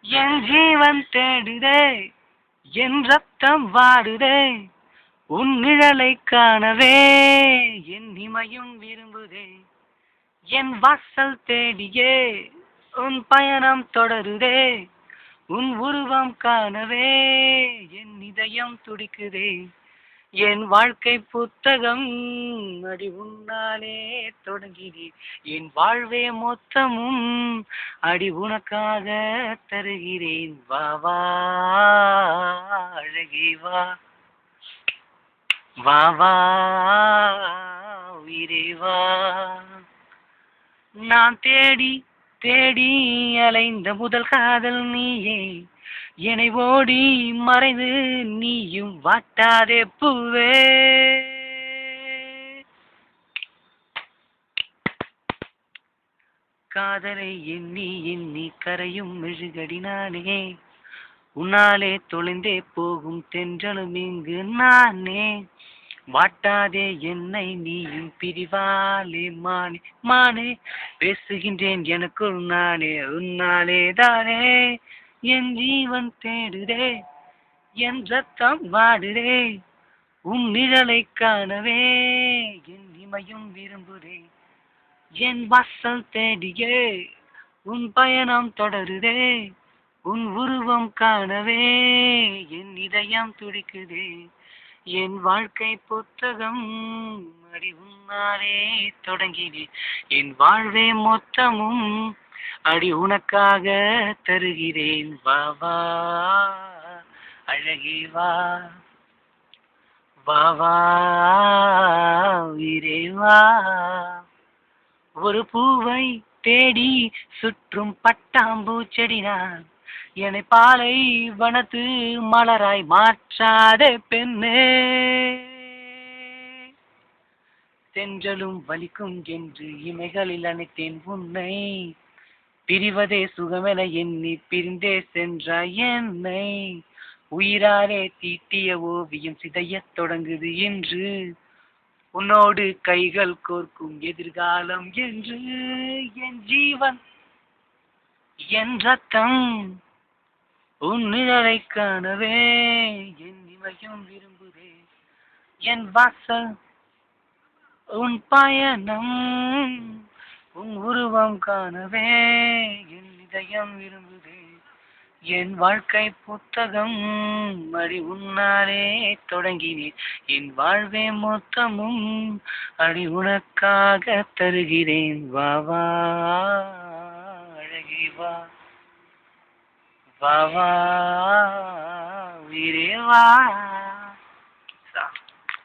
என் ஜீவன் தேடுதே, என் ரத்தம் வாடுதே, உன் நிழலை காணவே என் இமையும் விரும்புதே. என் வாசல் தேடியே உன் பயணம் தொடருதே, உன் உருவம் காணவே என் இதயம் துடிக்குதே. என் வாழ்க்கை புத்தகம் அடி உன்னாலே தொடங்கினேன், என் வாழ்வே மொத்தமும் அடி உனக்காக தருகிறேன். வா வா அழகே வா, வா வா உயிரே வா. நான் தேடி தேடி அலைந்த முதல் காதல் நீயே, என்னை ஓடி மறைந்து நீயும் வாட்டாதே பூவே. காதலை எண்ணி எண்ணி கரையும் மெழுகடி நானே, உன்னாலே தொலைந்தே போகும் தென்றலும் இங்கு நானே. வாட்டாதே என்னை நீயும் பிரிவாலே மானே மானே, பேசுகின்றேன் எனக்குள் நானே உன்னாலே தானே. என் ஜீவன் தேடுதே, என் ரத்தம் வாடுதே, உன் நிழலை காணவே என் இமையும் விரும்புதே. என் வாசல் தேடியே உன் பயணம் தொடருதே, உன் உருவம் காணவே என் இதயம் துடிக்குதே. என் வாழ்க்கை புத்தகம் அடி உன்னாலே தொடங்கினேன், என் வாழ்வே மொத்தமும் அடி உனக்காக தருகிறேன். வா வா அழகே வா, வா வா உயிரே வா. ஒரு பூவை தேடி சுற்றும் பட்டாம்பூச்செடி நான், என்னை பாலை வனத்து மலராய் மாற்றாதே பெண்ணே. தென்றலும் வலிக்கும் என்று இமைகளில் அணைத்தேன் உன்னை, பிரிவதே சுகமென எண்ணி பிரிந்தே சென்றாய் என்னை. உயிராலே தீட்டிய ஓவியம் சிதையத் தொடங்குது என்று, உன்னோடு கைகள் கோர்க்கும் எதிர்காலம் என்று. என் ஜீவன் என் ரத்தம் உன் நிழலை காணவே என் இமையும் விரும்புதே. என் வாசல் உன் பயணம், உன் உருவம் காணவே என் இதயம் விரும்புதே. என் வாழ்க்கை புத்தகம் அடி உன்னாலே தொடங்கினேன், என் வாழ்வே மொத்தமும் அடி உனக்காக தருகிறேன். வா வா அழகே வா, வா வா உயிரே வா.